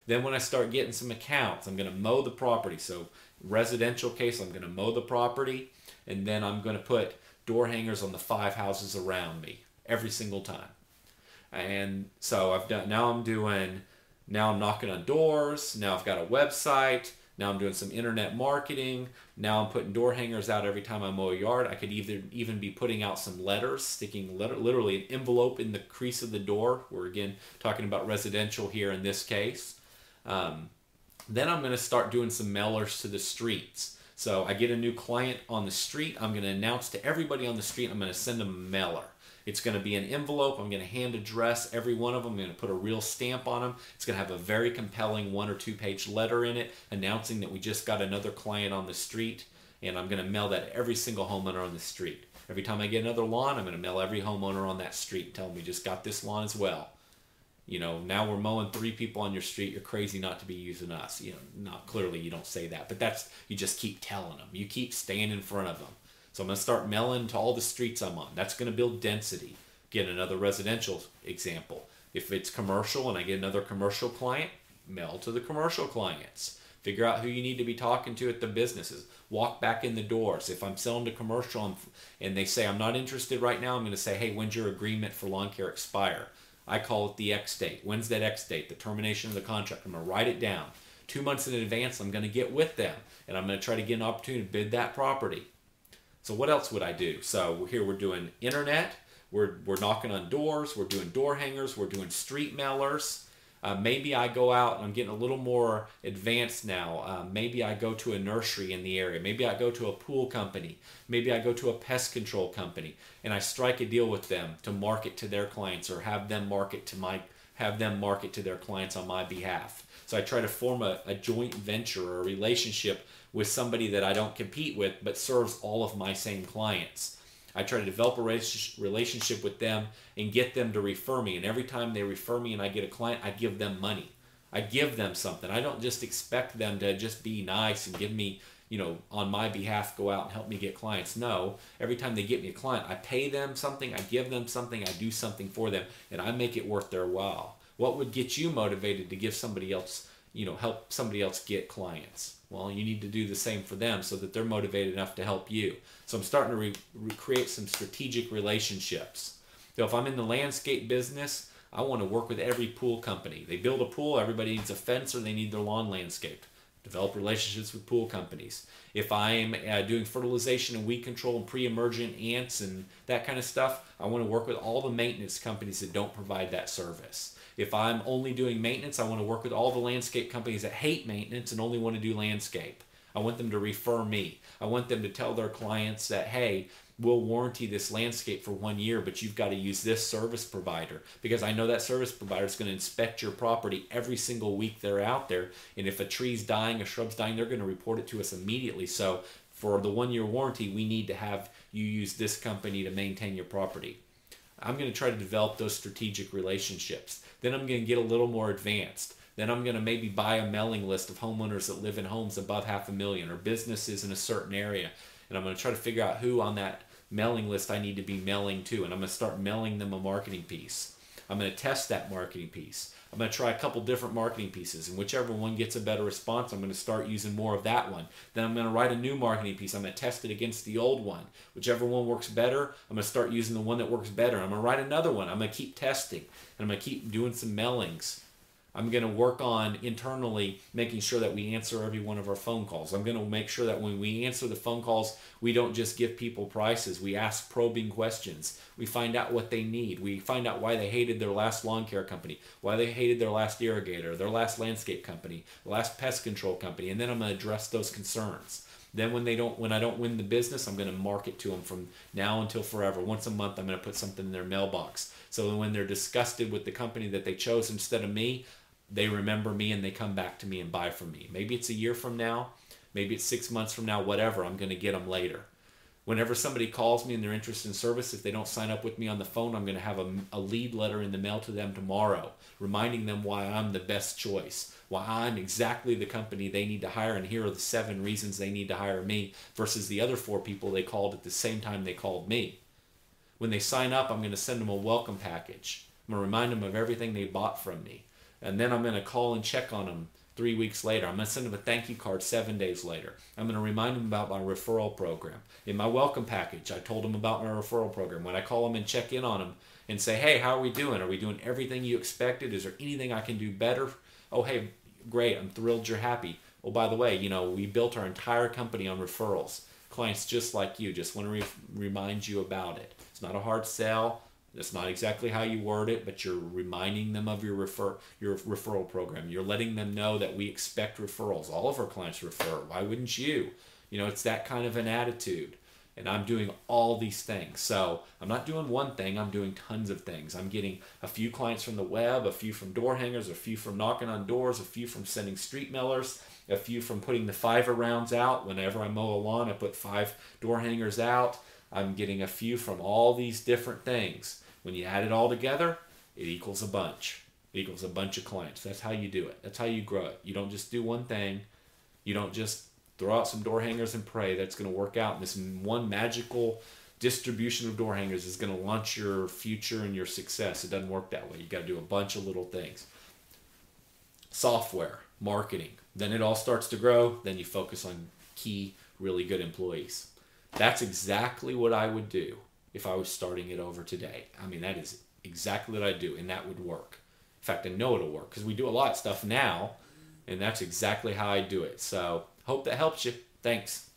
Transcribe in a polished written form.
Then when I start getting some accounts, I'm going to mow the property. So residential case, I'm going to mow the property, and then I'm going to put door hangers on the 5 houses around me every single time. And so I've done, now I'm knocking on doors. Now I've got a website. Now I'm doing some internet marketing. Now I'm putting door hangers out every time I mow a yard. I could either even be putting out some letters, sticking literally an envelope in the crease of the door. We're again talking about residential here in this case. Um, then I'm going to start doing some mailers to the streets. So I get a new client on the street. I'm going to announce to everybody on the street, I'm going to send them a mailer. It's going to be an envelope. I'm going to hand address every one of them. I'm going to put a real stamp on them. It's going to have a very compelling 1 or 2 page letter in it announcing that we just got another client on the street. And I'm going to mail that to every single homeowner on the street. Every time I get another lawn, I'm going to mail every homeowner on that street, tell them we just got this lawn as well. Now we're mowing 3 people on your street. You're crazy not to be using us. Not clearly you don't say that, but you just keep telling them. You keep staying in front of them. So I'm going to start mailing to all the streets I'm on. That's going to build density. Get another residential example. If it's commercial and I get another commercial client, mail to the commercial clients. Figure out who you need to be talking to at the businesses. Walk back in the doors. If I'm selling to commercial and they say I'm not interested right now, I'm going to say, hey, when's your agreement for lawn care expire? I call it the X date. When's that X date? The termination of the contract. I'm going to write it down. 2 months in advance, I'm going to get with them. And I'm going to try to get an opportunity to bid that property. So what else would I do? So here we're doing internet. We're knocking on doors. We're doing door hangers. We're doing street mailers. Maybe I go out, and I'm getting a little more advanced now. Maybe I go to a nursery in the area. Maybe I go to a pool company. Maybe I go to a pest control company, and I strike a deal with them to market to their clients or have them market to their clients on my behalf. So I try to form a joint venture or a relationship with somebody that I don't compete with but serves all of my same clients. I try to develop a relationship with them and get them to refer me. And every time they refer me and I get a client, I give them money. I give them something. I don't just expect them to just be nice and give me, on my behalf, go out and help me get clients. No, every time they get me a client, I pay them something, I give them something, I do something for them, and I make it worth their while. What would get you motivated to give somebody else, help somebody else get clients? Well, you need to do the same for them so that they're motivated enough to help you. So I'm starting to recreate some strategic relationships. So if I'm in the landscape business, I want to work with every pool company. They build a pool, everybody needs a fence or they need their lawn landscaped. Develop relationships with pool companies. If I'm doing fertilization and weed control and pre-emergent ants and that kind of stuff, I want to work with all the maintenance companies that don't provide that service. If I'm only doing maintenance, I want to work with all the landscape companies that hate maintenance and only want to do landscape. I want them to refer me. I want them to tell their clients that, hey, we'll warranty this landscape for 1 year, but you've got to use this service provider because I know that service provider is going to inspect your property every single week they're out there. And if a tree's dying, a shrub's dying, they're going to report it to us immediately. So for the 1 year warranty, we need to have you use this company to maintain your property. I'm going to try to develop those strategic relationships. Then I'm going to get a little more advanced. Then I'm going to maybe buy a mailing list of homeowners that live in homes above $500,000 or businesses in a certain area. And I'm going to try to figure out who on that mailing list I need to be mailing to. And I'm going to start mailing them a marketing piece. I'm going to test that marketing piece. I'm going to try a couple different marketing pieces. And whichever one gets a better response, I'm going to start using more of that one. Then I'm going to write a new marketing piece. I'm going to test it against the old one. Whichever one works better, I'm going to start using the one that works better. I'm going to write another one. I'm going to keep testing. And I'm going to keep doing some mailings. I'm going to work on internally making sure that we answer every one of our phone calls. I'm going to make sure that when we answer the phone calls, we don't just give people prices. We ask probing questions. We find out what they need. We find out why they hated their last lawn care company, why they hated their last irrigator, their last landscape company, the last pest control company, and then I'm going to address those concerns. Then when I don't win the business, I'm going to market to them from now until forever. Once a month, I'm going to put something in their mailbox. So when they're disgusted with the company that they chose instead of me, they remember me and they come back to me and buy from me. Maybe it's a year from now, maybe it's 6 months from now, whatever, I'm going to get them later. Whenever somebody calls me and they're interested in service, if they don't sign up with me on the phone, I'm going to have a lead letter in the mail to them tomorrow, reminding them why I'm the best choice, why I'm exactly the company they need to hire, and here are the 7 reasons they need to hire me versus the other 4 people they called at the same time they called me. When they sign up, I'm going to send them a welcome package. I'm going to remind them of everything they bought from me. And then I'm going to call and check on them 3 weeks later. I'm going to send them a thank you card 7 days later. I'm going to remind them about my referral program. In my welcome package, I told them about my referral program. When I call them and check in on them and say, hey, how are we doing? Are we doing everything you expected? Is there anything I can do better? Oh, hey, great. I'm thrilled you're happy. Oh, by the way, we built our entire company on referrals. Clients just like you, just want to remind you about it. It's not a hard sell. That's not exactly how you word it, but you're reminding them of your referral program. You're letting them know that we expect referrals. All of our clients refer. Why wouldn't you? It's that kind of an attitude. And I'm doing all these things. So I'm not doing one thing. I'm doing tons of things. I'm getting a few clients from the web, a few from door hangers, a few from knocking on doors, a few from sending street mailers, a few from putting the 5 rounds out. Whenever I mow a lawn, I put 5 door hangers out. I'm getting a few from all these different things. When you add it all together, it equals a bunch. It equals a bunch of clients. That's how you do it. That's how you grow it. You don't just do one thing. You don't just throw out some door hangers and pray that's going to work out. And this one magical distribution of door hangers is going to launch your future and your success. It doesn't work that way. You got to do a bunch of little things. Software, marketing. Then it all starts to grow. Then you focus on key, really good employees. That's exactly what I would do if I was starting it over today. I mean, that is exactly what I do, and that would work. In fact, I know it'll work because we do a lot of stuff now, and that's exactly how I do it. So, hope that helps you. Thanks.